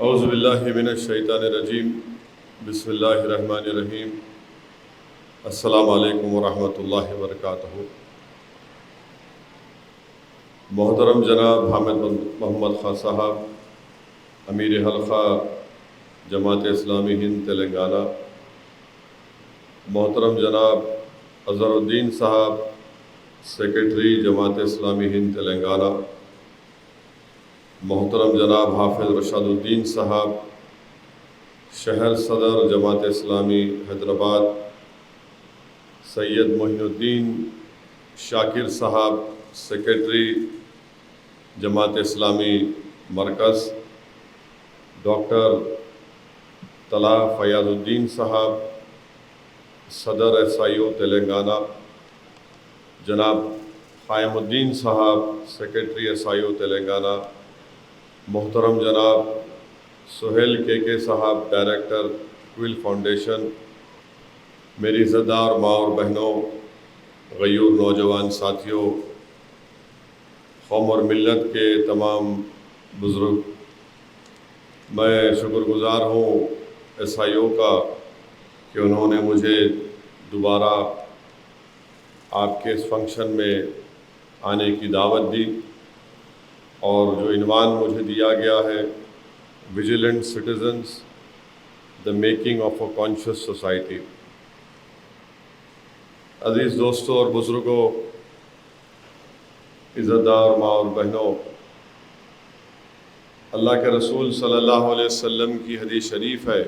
اعوذ باللہ من الشیطان الرجیم بسم اللہ الرحمن الرحیم السلام علیکم ورحمۃ اللہ وبرکاتہ۔ محترم جناب حامد محمد خان صاحب، امیر حلقہ جماعت اسلامی ہند تلنگانہ، محترم جناب اظہر الدین صاحب، سیکرٹری جماعت اسلامی ہند تلنگانہ، محترم جناب حافظ رشاد الدین صاحب، شہر صدر جماعت اسلامی حیدرآباد، سید معین الدین شاکر صاحب، سیکرٹری جماعت اسلامی مرکز، ڈاکٹر طلحہ فیاض الدین صاحب، صدر SIO تلنگانہ، جناب قائم الدین صاحب، سیکرٹری SIO تلنگانہ، محترم جناب سہیل کے صاحب، ڈائریکٹر کوئل فاؤنڈیشن، میری عزتدار ماں اور بہنوں، غیور نوجوان ساتھیوں، قوم اور ملت کے تمام بزرگ، میں شکر گزار ہوں SIO کا کہ انہوں نے مجھے دوبارہ آپ کے اس فنکشن میں آنے کی دعوت دی، اور جو عنوان مجھے دیا گیا ہے vigilant citizens, the making of a conscious society. عزیز دوستوں اور بزرگوں، عزتدار ماں اور بہنوں، اللہ کے رسول صلی اللہ علیہ وسلم کی حدیث شریف ہے،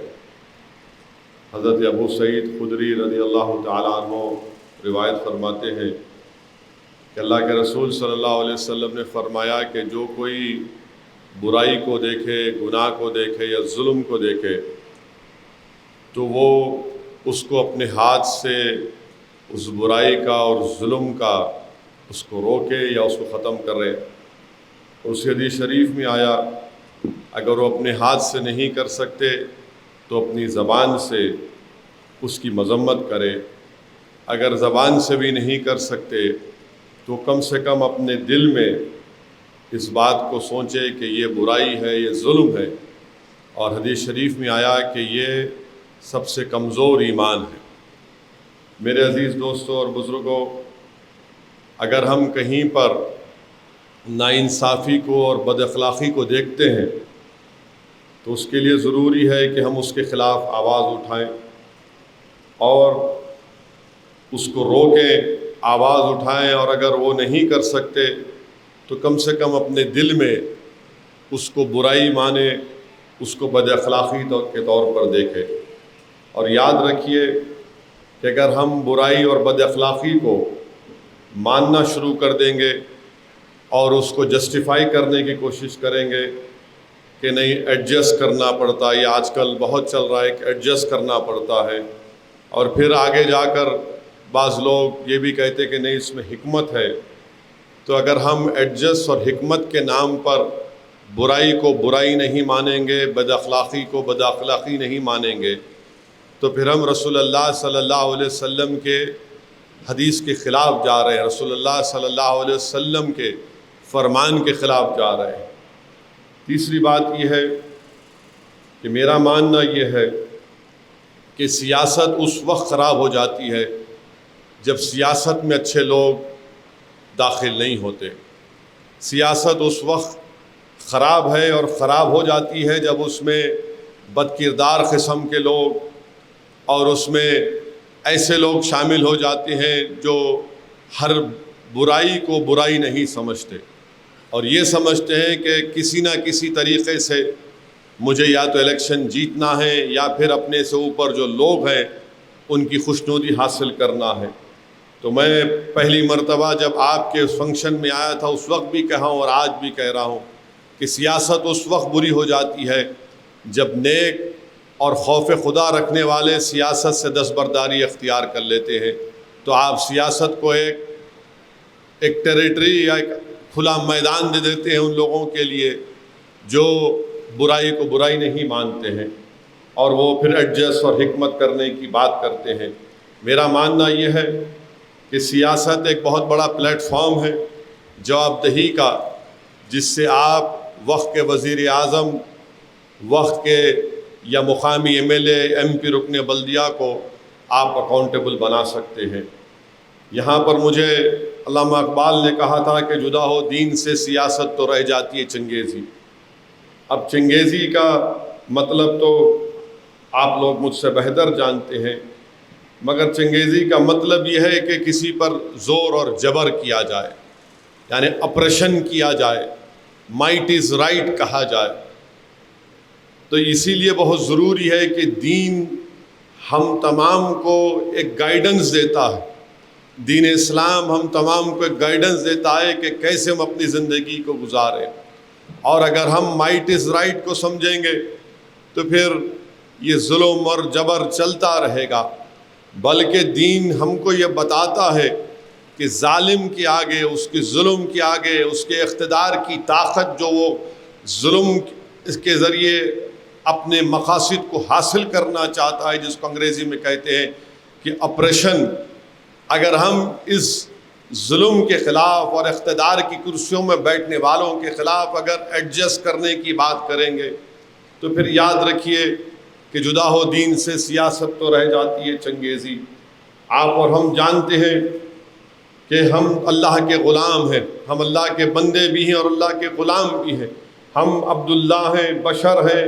حضرت ابو سعید خدری رضی اللہ تعالیٰ عنہ روایت فرماتے ہیں کہ اللہ کے رسول صلی اللہ علیہ وسلم نے فرمایا کہ جو کوئی برائی کو دیکھے، گناہ کو دیکھے یا ظلم کو دیکھے تو وہ اس کو اپنے ہاتھ سے اس برائی کا اور ظلم کا اس کو روکے یا اس کو ختم کرے۔ اس حدیث شریف میں آیا اگر وہ اپنے ہاتھ سے نہیں کر سکتے تو اپنی زبان سے اس کی مذمت کرے، اگر زبان سے بھی نہیں کر سکتے تو کم سے کم اپنے دل میں اس بات کو سوچے کہ یہ برائی ہے، یہ ظلم ہے، اور حدیث شریف میں آیا کہ یہ سب سے کمزور ایمان ہے۔ میرے عزیز دوستوں اور بزرگوں، اگر ہم کہیں پر ناانصافی کو اور بد اخلاقی کو دیکھتے ہیں تو اس کے لیے ضروری ہے کہ ہم اس کے خلاف آواز اٹھائیں اور اس کو روکیں، آواز اٹھائیں، اور اگر وہ نہیں کر سکتے تو کم سے کم اپنے دل میں اس کو برائی مانیں، اس کو بد اخلاقی کے طور پر دیکھیں۔ اور یاد رکھیے کہ اگر ہم برائی اور بد اخلاقی کو ماننا شروع کر دیں گے اور اس کو جسٹیفائی کرنے کی کوشش کریں گے کہ نہیں ایڈجسٹ کرنا پڑتا ہے، یہ آج کل بہت چل رہا ہے کہ ایڈجسٹ کرنا پڑتا ہے، اور پھر آگے جا کر بعض لوگ یہ بھی کہتے کہ نہیں اس میں حکمت ہے، تو اگر ہم ایڈجسٹ اور حکمت کے نام پر برائی کو برائی نہیں مانیں گے، بد اخلاقی کو بد اخلاقی نہیں مانیں گے، تو پھر ہم رسول اللہ صلی اللہ علیہ وسلم کے حدیث کے خلاف جا رہے ہیں، رسول اللہ صلی اللہ علیہ وسلم کے فرمان کے خلاف جا رہے ہیں۔ تیسری بات یہ ہے کہ میرا ماننا یہ ہے کہ سیاست اس وقت خراب ہو جاتی ہے جب سیاست میں اچھے لوگ داخل نہیں ہوتے۔ سیاست اس وقت خراب ہے اور خراب ہو جاتی ہے جب اس میں بد کردار قسم کے لوگ اور اس میں ایسے لوگ شامل ہو جاتے ہیں جو ہر برائی کو برائی نہیں سمجھتے اور یہ سمجھتے ہیں کہ کسی نہ کسی طریقے سے مجھے یا تو الیکشن جیتنا ہے یا پھر اپنے سے اوپر جو لوگ ہیں ان کی خوشنودی حاصل کرنا ہے۔ تو میں پہلی مرتبہ جب آپ کے اس فنکشن میں آیا تھا اس وقت بھی کہا ہوں اور آج بھی کہہ رہا ہوں کہ سیاست اس وقت بری ہو جاتی ہے جب نیک اور خوف خدا رکھنے والے سیاست سے دستبرداری اختیار کر لیتے ہیں، تو آپ سیاست کو ایک ٹیریٹری یا ایک کھلا میدان دے دیتے ہیں ان لوگوں کے لیے جو برائی کو برائی نہیں مانتے ہیں اور وہ پھر ایڈجسٹ اور حکمت کرنے کی بات کرتے ہیں۔ میرا ماننا یہ ہے کہ سیاست ایک بہت بڑا پلیٹ فارم ہے جواب دہی کا، جس سے آپ وقت کے وزیر اعظم وقت کے یا مقامی MLA MP رکن بلدیہ کو آپ اکاؤنٹیبل بنا سکتے ہیں۔ یہاں پر مجھے علامہ اقبال نے کہا تھا کہ جدا ہو دین سے سیاست تو رہ جاتی ہے چنگیزی۔ اب چنگیزی کا مطلب تو آپ لوگ مجھ سے بہتر جانتے ہیں، مگر چنگیزی کا مطلب یہ ہے کہ کسی پر زور اور جبر کیا جائے، یعنی اپریشن کیا جائے، مائٹ از رائٹ کہا جائے۔ تو اسی لیے بہت ضروری ہے کہ دین ہم تمام کو ایک گائیڈنس دیتا ہے، دین اسلام ہم تمام کو ایک گائیڈنس دیتا ہے کہ کیسے ہم اپنی زندگی کو گزاریں۔ اور اگر ہم مائٹ از رائٹ کو سمجھیں گے تو پھر یہ ظلم اور جبر چلتا رہے گا، بلکہ دین ہم کو یہ بتاتا ہے کہ ظالم کے آگے، اس کے ظلم کے آگے، اس کے اقتدار کی طاقت جو وہ ظلم اس کے ذریعے اپنے مقاصد کو حاصل کرنا چاہتا ہے، جس کو انگریزی میں کہتے ہیں کہ اپریشن، اگر ہم اس ظلم کے خلاف اور اقتدار کی کرسیوں میں بیٹھنے والوں کے خلاف اگر ایڈجسٹ کرنے کی بات کریں گے تو پھر یاد رکھیے کہ جدا ہو دین سے سیاست تو رہ جاتی ہے چنگیزی۔ آپ اور ہم جانتے ہیں کہ ہم اللہ کے غلام ہیں، ہم اللہ کے بندے بھی ہیں اور اللہ کے غلام بھی ہیں، ہم عبداللہ ہیں، بشر ہیں،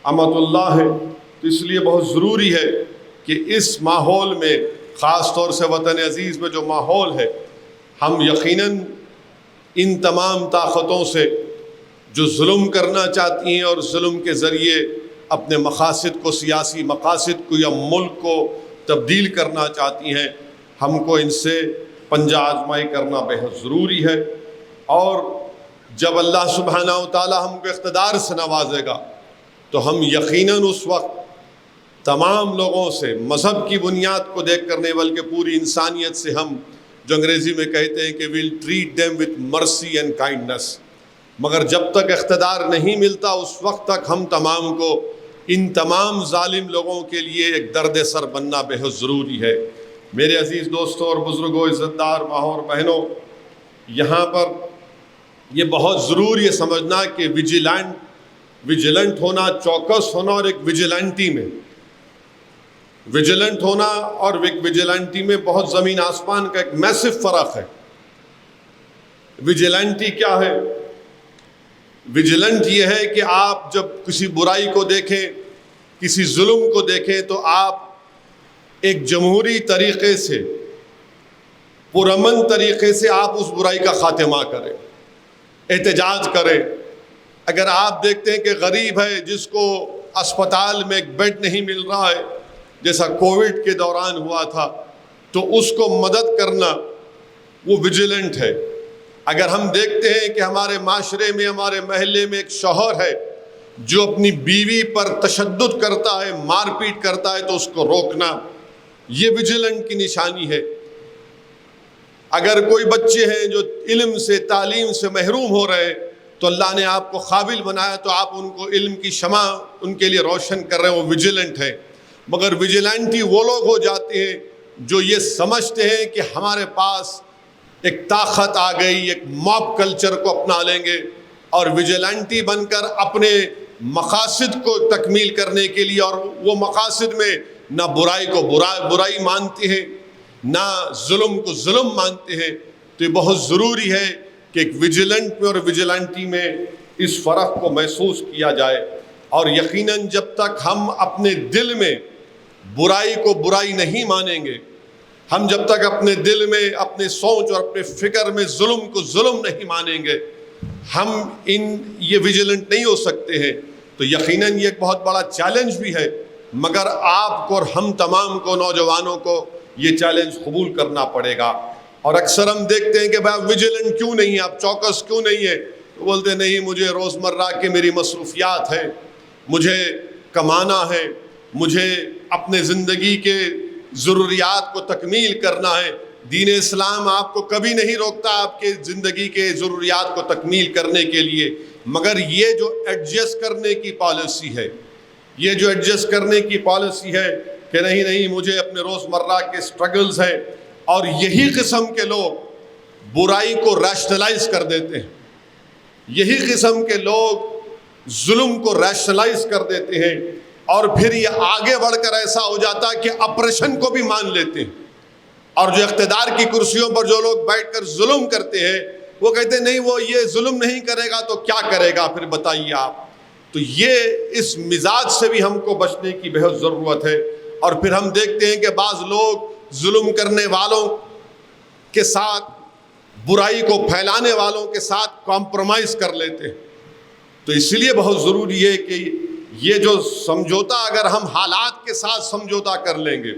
امت اللہ ہیں۔ تو اس لیے بہت ضروری ہے کہ اس ماحول میں، خاص طور سے وطن عزیز میں جو ماحول ہے، ہم یقیناً ان تمام طاقتوں سے جو ظلم کرنا چاہتی ہیں اور ظلم کے ذریعے اپنے مقاصد کو، سیاسی مقاصد کو یا ملک کو تبدیل کرنا چاہتی ہیں، ہم کو ان سے پنجہ آزمائی کرنا بہت ضروری ہے۔ اور جب اللہ سبحانہ و تعالی ہم کو اقتدار سے نوازے گا تو ہم یقیناً اس وقت تمام لوگوں سے، مذہب کی بنیاد کو دیکھ کر نہیں بلکہ پوری انسانیت سے، ہم جو انگریزی میں کہتے ہیں کہ we'll treat them with mercy and kindness، مگر جب تک اقتدار نہیں ملتا اس وقت تک ہم تمام کو ان تمام ظالم لوگوں کے لیے ایک درد سر بننا بہت ضروری ہے۔ میرے عزیز دوستوں اور بزرگوں، عزت دار ماں اور بہنوں، یہاں پر یہ بہت ضروری ہے سمجھنا کہ ویجیلنٹ ہونا، چوکس ہونا، اور ایک ویجیلنٹی میں، ویجیلنٹ ہونا اور ایک ویجیلنٹی میں بہت زمین آسمان کا ایک میسو فرق ہے۔ ویجیلنٹی کیا ہے؟ ویجیلنٹ یہ ہے کہ آپ جب کسی برائی کو دیکھیں، کسی ظلم کو دیکھیں تو آپ ایک جمہوری طریقے سے، پرامن طریقے سے آپ اس برائی کا خاتمہ کریں، احتجاج کریں۔ اگر آپ دیکھتے ہیں کہ غریب ہے جس کو اسپتال میں ایک بیڈ نہیں مل رہا ہے، جیسا کووڈ کے دوران ہوا تھا، تو اس کو مدد کرنا وہ ویجیلنٹ ہے۔ اگر ہم دیکھتے ہیں کہ ہمارے معاشرے میں، ہمارے محلے میں ایک شوہر ہے جو اپنی بیوی پر تشدد کرتا ہے، مار پیٹ کرتا ہے، تو اس کو روکنا، یہ ویجیلنٹ کی نشانی ہے۔ اگر کوئی بچے ہیں جو علم سے، تعلیم سے محروم ہو رہے ہیں، تو اللہ نے آپ کو قابل بنایا تو آپ ان کو علم کی شمع ان کے لیے روشن کر رہے ہیں، وہ ویجیلنٹ ہے۔ مگر ویجیلنٹی وہ لوگ ہو جاتے ہیں جو یہ سمجھتے ہیں کہ ہمارے پاس ایک طاقت آ گئی، ایک موب کلچر کو اپنا لیں گے اور ویجیلنٹی بن کر اپنے مقاصد کو تکمیل کرنے کے لیے، اور وہ مقاصد میں نہ برائی کو برائی مانتے ہیں، نہ ظلم کو ظلم مانتے ہیں۔ تو یہ بہت ضروری ہے کہ ایک ویجیلنٹ میں اور ویجیلنٹی میں اس فرق کو محسوس کیا جائے۔ اور یقیناً جب تک ہم اپنے دل میں برائی کو برائی نہیں مانیں گے، ہم جب تک اپنے دل میں، اپنے سوچ اور اپنے فکر میں ظلم کو ظلم نہیں مانیں گے، ہم یہ ویجیلنٹ نہیں ہو سکتے ہیں۔ تو یقیناً یہ ایک بہت بڑا چیلنج بھی ہے، مگر آپ کو اور ہم تمام کو، نوجوانوں کو، یہ چیلنج قبول کرنا پڑے گا۔ اور اکثر ہم دیکھتے ہیں کہ بھائی آپ ویجیلنٹ کیوں نہیں ہیں، آپ چوکس کیوں نہیں ہیں؟ تو بولتے نہیں، مجھے روزمرہ کے میری مصروفیات ہیں، مجھے کمانا ہے، مجھے اپنے زندگی کے ضروریات کو تکمیل کرنا ہے۔ دین اسلام آپ کو کبھی نہیں روکتا آپ کے زندگی کے ضروریات کو تکمیل کرنے کے لیے، مگر یہ جو ایڈجسٹ کرنے کی پالیسی ہے، یہ جو ایڈجسٹ کرنے کی پالیسی ہے کہ نہیں مجھے اپنے روزمرہ کے سٹرگلز ہیں، اور یہی قسم کے لوگ برائی کو ریشنلائز کر دیتے ہیں، یہی قسم کے لوگ ظلم کو ریشنلائز کر دیتے ہیں، اور پھر یہ آگے بڑھ کر ایسا ہو جاتا ہے کہ اپریشن کو بھی مان لیتے ہیں، اور جو اقتدار کی کرسیوں پر جو لوگ بیٹھ کر ظلم کرتے ہیں وہ کہتے ہیں نہیں وہ یہ ظلم نہیں کرے گا تو کیا کرے گا پھر بتائیے آپ۔ تو یہ اس مزاج سے بھی ہم کو بچنے کی بہت ضرورت ہے۔ اور پھر ہم دیکھتے ہیں کہ بعض لوگ ظلم کرنے والوں کے ساتھ، برائی کو پھیلانے والوں کے ساتھ کمپرومائز کر لیتے ہیں۔ تو اس لیے بہت ضروری ہے کہ یہ جو سمجھوتا، اگر ہم حالات کے ساتھ سمجھوتا کر لیں گے،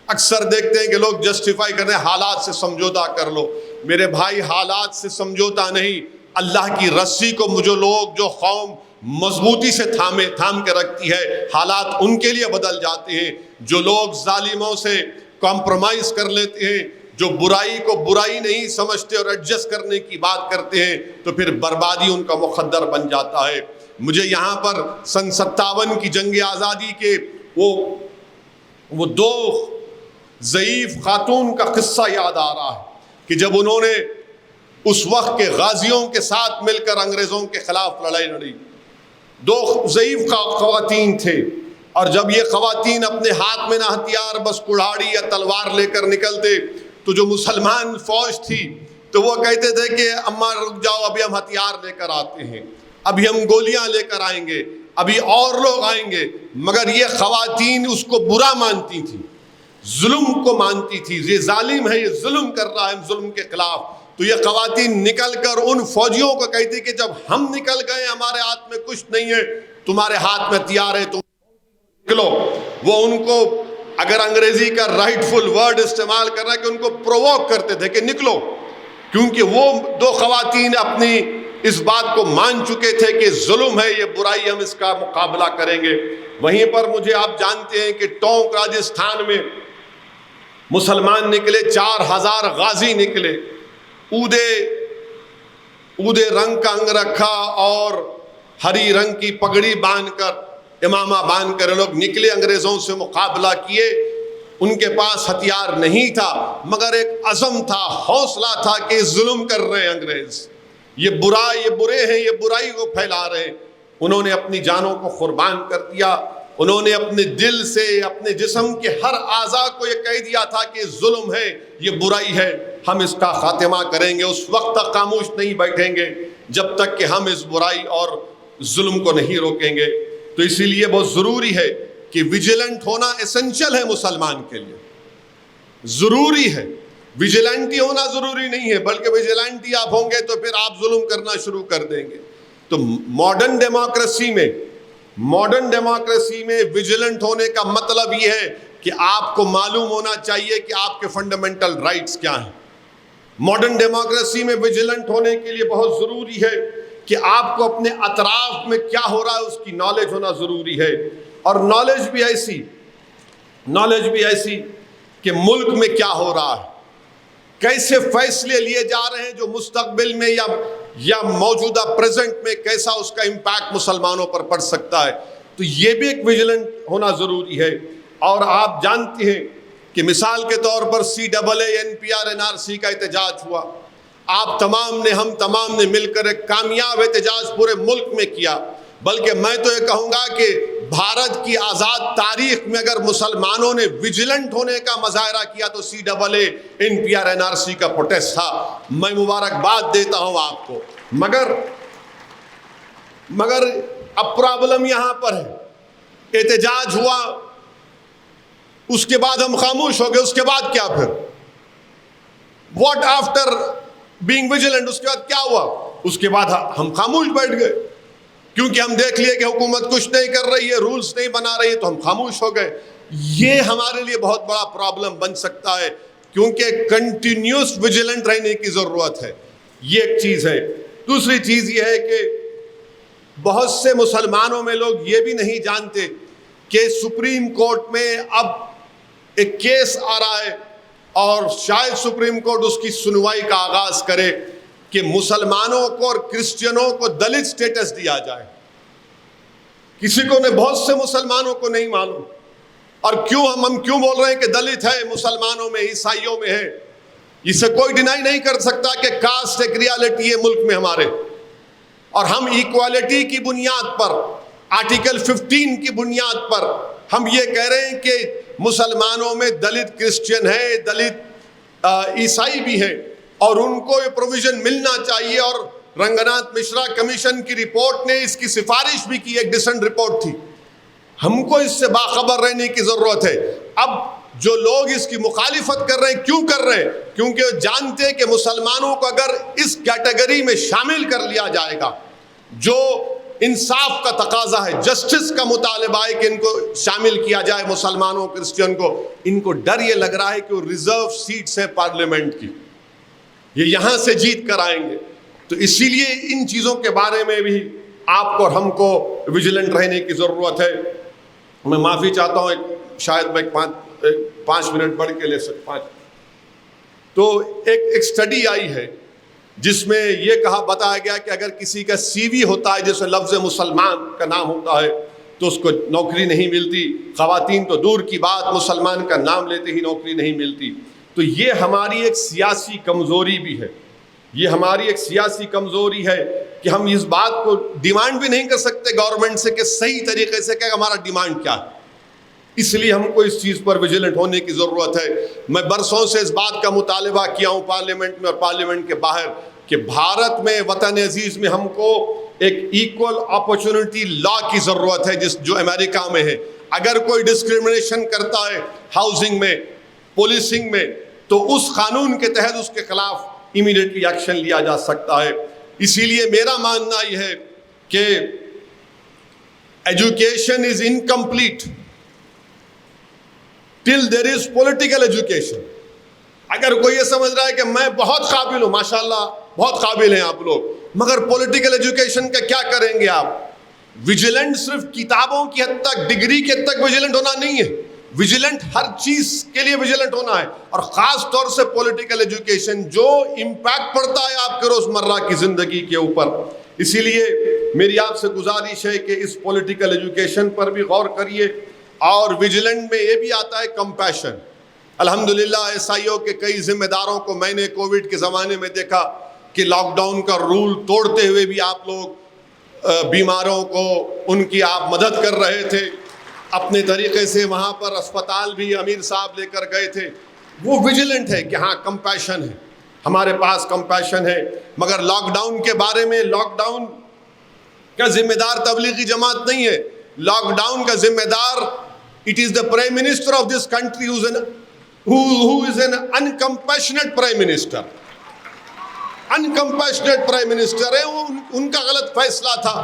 اکثر دیکھتے ہیں کہ لوگ جسٹیفائی کرتے ہیں حالات سے سمجھوتا کر لو۔ میرے بھائی حالات سے سمجھوتا نہیں، اللہ کی رسی کو جو لوگ، جو قوم مضبوطی سے تھام کے رکھتی ہے، حالات ان کے لیے بدل جاتے ہیں۔ جو لوگ ظالموں سے کمپرومائز کر لیتے ہیں، جو برائی کو برائی نہیں سمجھتے اور ایڈجسٹ کرنے کی بات کرتے ہیں، تو پھر بربادی ان کا مقدر بن جاتا ہے۔ مجھے یہاں پر سن 57 کی جنگ آزادی کے وہ دو ضعیف خاتون کا قصہ یاد آ رہا ہے کہ جب انہوں نے اس وقت کے غازیوں کے ساتھ مل کر انگریزوں کے خلاف لڑائی لڑی، دو ضعیف خواتین تھے، اور جب یہ خواتین اپنے ہاتھ میں نہ ہتھیار، بس کڑھاڑی یا تلوار لے کر نکلتے، تو جو مسلمان فوج تھی تو وہ کہتے تھے کہ اماں رک جاؤ، ابھی ہم ہتھیار لے کر آتے ہیں، ابھی ہم گولیاں لے کر آئیں گے، ابھی اور لوگ آئیں گے۔ مگر یہ خواتین اس کو برا مانتی تھیں، ظلم کو مانتی تھی، یہ ظالم ہے، یہ ظلم کر رہا ہے، ظلم کے خلاف۔ تو یہ خواتین نکل کر ان فوجیوں کو کہتی کہ جب ہم نکل گئے، ہمارے ہاتھ میں کچھ نہیں ہے، تمہارے ہاتھ میں ہتھیار ہے، تم نکلو۔ وہ ان کو، اگر انگریزی کا رائٹ فل ورڈ استعمال کر رہا ہے، کہ ان کو پرووک کرتے تھے کہ نکلو، کیونکہ وہ دو خواتین اپنی اس بات کو مان چکے تھے کہ ظلم ہے، یہ برائی، ہم اس کا مقابلہ کریں گے۔ وہیں پر مجھے آپ جانتے ہیں کہ ٹونک راجستھان میں مسلمان نکلے، 4000 غازی نکلے، اودے رنگ کا انگ رکھا اور ہری رنگ کی پگڑی باندھ کر، امامہ باندھ کر لوگ نکلے، انگریزوں سے مقابلہ کیے۔ ان کے پاس ہتھیار نہیں تھا، مگر ایک عزم تھا، حوصلہ تھا کہ ظلم کر رہے ہیں انگریز، یہ برے ہیں، یہ برائی کو پھیلا رہے ہیں۔ انہوں نے اپنی جانوں کو قربان کر دیا، انہوں نے اپنے دل سے، اپنے جسم کے ہر اعضاء کو یہ کہہ دیا تھا کہ ظلم ہے، یہ برائی ہے، ہم اس کا خاتمہ کریں گے۔ اس وقت تک خاموش نہیں بیٹھیں گے جب تک کہ ہم اس برائی اور ظلم کو نہیں روکیں گے۔ تو اسی لیے بہت ضروری ہے کہ ویجیلنٹ ہونا ایسنشل ہے مسلمان کے لیے، ضروری ہے۔ ویجیلنٹی ہونا ضروری نہیں ہے، بلکہ ویجیلنٹی آپ ہوں گے تو پھر آپ ظلم کرنا شروع کر دیں گے۔ تو ماڈرن ڈیموکریسی میں ویجیلنٹ ہونے کا مطلب یہ ہے کہ آپ کو معلوم ہونا چاہیے کہ آپ کے فنڈامنٹل رائٹس کیا ہیں۔ ماڈرن ڈیموکریسی میں ویجیلنٹ ہونے کے لیے بہت ضروری ہے کہ آپ کو اپنے اطراف میں کیا ہو رہا ہے اس کی نالج ہونا ضروری ہے، اور نالج بھی ایسی کہ ملک میں کیا ہو رہا ہے، کیسے فیصلے لیے جا رہے ہیں جو مستقبل میں یا موجودہ پریزنٹ میں کیسا اس کا امپیکٹ مسلمانوں پر پڑ سکتا ہے۔ تو یہ بھی ایک ویجیلنٹ ہونا ضروری ہے۔ اور آپ جانتے ہیں کہ مثال کے طور پر CAA NPR NRC کا احتجاج ہوا، ہم تمام نے مل کر ایک کامیاب احتجاج پورے ملک میں کیا۔ بلکہ میں تو یہ کہوں گا کہ بھارت کی آزاد تاریخ میں اگر مسلمانوں نے ویجیلنٹ ہونے کا مظاہرہ کیا تو CAA NPR NRC کا پروٹیسٹ تھا۔ میں مبارکباد دیتا ہوں آپ کو، مگر اب پرابلم یہاں پر ہے، احتجاج ہوا، اس کے بعد ہم خاموش ہو گئے، اس کے بعد کیا پھر؟ واٹ آفٹر بینگ ویجیلنٹ، اس کے بعد کیا ہوا؟ اس کے بعد ہم خاموش بیٹھ گئے، کیونکہ ہم دیکھ لیے کہ حکومت کچھ نہیں کر رہی ہے، رولز نہیں بنا رہی ہے، تو ہم خاموش ہو گئے۔ یہ ہمارے لیے بہت بڑا پرابلم بن سکتا ہے، کیونکہ کنٹینیوس ویجیلنٹ رہنے کی ضرورت ہے۔ یہ ایک چیز ہے۔ دوسری چیز یہ ہے کہ بہت سے مسلمانوں میں لوگ یہ بھی نہیں جانتے کہ سپریم کورٹ میں اب ایک کیس آ رہا ہے، اور شاید سپریم کورٹ اس کی سنوائی کا آغاز کرے کہ مسلمانوں کو اور کرسچنوں کو دلت سٹیٹس دیا جائے۔ بہت سے مسلمانوں کو نہیں معلوم، اور ہم کیوں بول رہے ہیں کہ دلت ہے، مسلمانوں میں، عیسائیوں میں ہے۔ اسے کوئی ڈینائی نہیں کر سکتا کہ کاسٹ ایک ریالٹی ہے ملک میں ہمارے، اور ہم ایکوالٹی کی بنیاد پر، آرٹیکل 15 کی بنیاد پر ہم یہ کہہ رہے ہیں کہ مسلمانوں میں دلت کرسچین ہے، دلت عیسائی بھی ہیں، اور ان کو یہ پروویژن ملنا چاہیے. اور رنگناتھ مشرا کمیشن کی رپورٹ نے اس کی سفارش بھی کی، ایک ڈسنٹ رپورٹ تھی. ہم کو اس سے باخبر رہنے کی ضرورت ہے. اب جو لوگ اس کی مخالفت کر رہے ہیں، کیوں کر رہے ہیں؟ کیونکہ وہ جانتے ہیں کہ مسلمانوں کو اگر اس کیٹیگری میں شامل کر لیا جائے گا، جو انصاف کا تقاضا ہے، جسٹس کا مطالبہ ہے کہ ان کو شامل کیا جائے، مسلمانوں کرسچن کو، ان کو ڈر یہ لگ رہا ہے کہ وہ ریزرو سیٹس ہیں پارلیمنٹ کی، یہ یہاں سے جیت کر آئیں گے. تو اسی لیے ان چیزوں کے بارے میں بھی آپ کو اور ہم کو ویجیلنٹ رہنے کی ضرورت ہے. میں معافی چاہتا ہوں، شاید میں 5 منٹ پڑھ کے لے سکتا. تو ایک سٹڈی آئی ہے جس میں یہ بتایا گیا کہ اگر کسی کا سی وی ہوتا ہے جیسے لفظ مسلمان کا نام ہوتا ہے تو اس کو نوکری نہیں ملتی. خواتین تو دور کی بات، مسلمان کا نام لیتے ہی نوکری نہیں ملتی. تو یہ ہماری ایک سیاسی کمزوری بھی ہے، یہ ہماری ایک سیاسی کمزوری ہے کہ ہم اس بات کو ڈیمانڈ بھی نہیں کر سکتے گورنمنٹ سے کہ صحیح طریقے سے کہ ہمارا ڈیمانڈ کیا ہے. اس لیے ہم کو اس چیز پر ویجیلنٹ ہونے کی ضرورت ہے. میں برسوں سے اس بات کا مطالبہ کیا ہوں پارلیمنٹ میں اور پارلیمنٹ کے باہر کہ بھارت میں، وطن عزیز میں، ہم کو ایک ایکول اپرچونٹی لا کی ضرورت ہے جو امریکہ میں ہے. اگر کوئی ڈسکریمنیشن کرتا ہے ہاؤسنگ میں، پولیسنگ میں، تو اس قانون کے تحت اس کے خلاف امیڈیٹلی ایکشن لیا جا سکتا ہے. اسی لیے میرا ماننا یہ ہے کہ education is incomplete till there is political education. اگر کوئی یہ سمجھ رہا ہے کہ میں بہت قابل ہوں، ماشاءاللہ بہت قابل ہیں آپ لوگ، مگر پولیٹیکل ایجوکیشن کا کیا کریں گے آپ؟ ویجیلنٹ صرف کتابوں کی حد تک، ڈگری کے حد تک ویجیلنٹ ہونا نہیں ہے. ویجیلنٹ ہر چیز کے لیے ویجیلنٹ ہونا ہے، اور خاص طور سے پولیٹیکل ایجوکیشن جو امپیکٹ پڑتا ہے آپ کے روزمرہ کی زندگی کے اوپر. اسی لیے میری آپ سے گزارش ہے کہ اس پولیٹیکل ایجوکیشن پر بھی غور کریے. اور ویجیلنٹ میں یہ بھی آتا ہے کمپیشن. الحمدللہ ایس آئی او کے کئی ذمہ داروں کو میں نے کووڈ کے زمانے میں دیکھا کہ لاک ڈاؤن کا رول توڑتے ہوئے بھی آپ لوگ بیماروں کو ان کی آپ مدد کر رہے تھے اپنے طریقے سے. وہاں پر اسپتال بھی امیر صاحب لے کر گئے تھے. وہ ویجیلنٹ ہے کہ ہاں کمپیشن ہے، ہمارے پاس کمپیشن ہے. مگر لاک ڈاؤن کے بارے میں، لاک ڈاؤن کا ذمہ دار تبلیغی جماعت نہیں ہے. لاک ڈاؤن کا ذمہ دار it is the prime minister of this country who is an uncompassionate prime minister. uncompassionate prime minister ہے. ان کا غلط فیصلہ تھا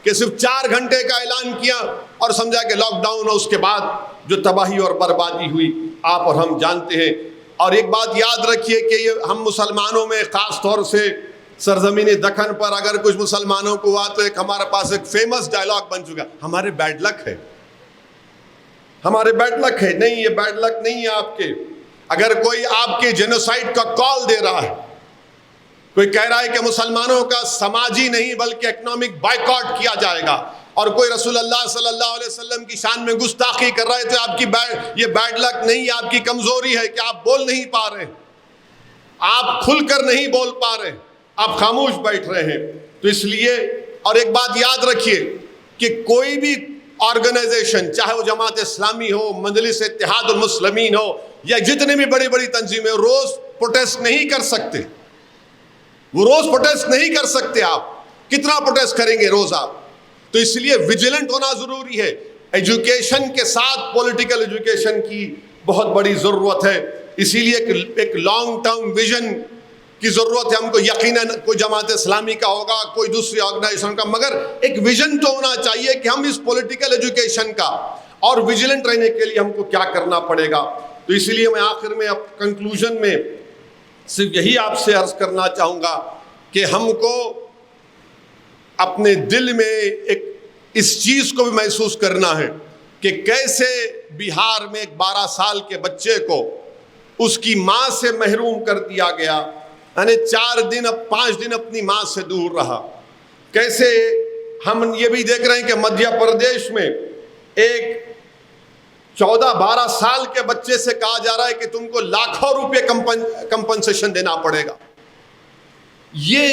کہ صرف 4 گھنٹے کا اعلان کیا اور سمجھا کہ لاک ڈاؤن، اور اس کے بعد جو تباہی اور بربادی ہوئی آپ اور ہم جانتے ہیں. اور ایک بات یاد رکھیے کہ یہ ہم مسلمانوں میں خاص طور سے سرزمین دکن پر اگر کچھ مسلمانوں کو ہوا تو ایک ہمارے پاس ایک فیمس ڈائلاگ بن چکا، ہمارے بیڈ لک ہے، ہمارے بیڈ لک ہے. نہیں، یہ بیڈ لک نہیں ہے آپ کے. اگر کوئی آپ کے جینوسائیڈ کا کال دے رہا ہے، کوئی کہہ رہا ہے کہ مسلمانوں کا سماجی نہیں بلکہ اکنامک بائیکاٹ کیا جائے گا، اور کوئی رسول اللہ صلی اللہ علیہ وسلم کی شان میں گستاخی کر رہا ہے، تو آپ کی یہ بیڈ لک نہیں ہے، آپ کی کمزوری ہے کہ آپ بول نہیں پا رہے، آپ کھل کر نہیں بول پا رہے، آپ خاموش بیٹھ رہے ہیں. تو اس لیے، اور ایک بات یاد رکھیے کہ کوئی بھی آرگنائزیشن، چاہے وہ جماعت اسلامی ہو، مجلس اتحاد المسلمین ہو، یا جتنے بھی بڑی بڑی تنظیمیں، روز پروٹیسٹ نہیں کر سکتے. وہ روز پروٹیسٹ نہیں کر سکتے. آپ کتنا پروٹیسٹ کریں گے روز آپ؟ تو اس لیے ویجیلنٹ ہونا ضروری ہے. ایجوکیشن کے ساتھ پولیٹیکل ایجوکیشن کی بہت بڑی ضرورت ہے. اسی لیے ایک لانگ ٹرم ویژن کی ضرورت ہے ہم کو. یقیناً کوئی جماعت اسلامی کا ہوگا، کوئی دوسری آرگنائزیشن کا، مگر ایک ویژن تو ہونا چاہیے کہ ہم اس پولیٹیکل ایجوکیشن کا اور ویجیلنٹ رہنے کے لیے ہم کو کیا کرنا پڑے گا. تو اس لیے میں آخر میں اب کنکلوژن میں صرف یہی آپ سے عرض کرنا چاہوں گا کہ ہم کو اپنے دل میں ایک اس چیز کو بھی محسوس کرنا ہے کہ کیسے بہار میں ایک 12 سال کے بچے کو اس کی ماں سے محروم کر دیا گیا، یعنی 4 دن 5 دن اپنی ماں سے دور رہا. کیسے ہم یہ بھی دیکھ رہے ہیں کہ مدھیہ پردیش میں ایک 14-12 سال کے بچے سے کہا جا رہا ہے کہ تم کو لاکھوں روپے کمپنسیشن دینا پڑے گا. یہ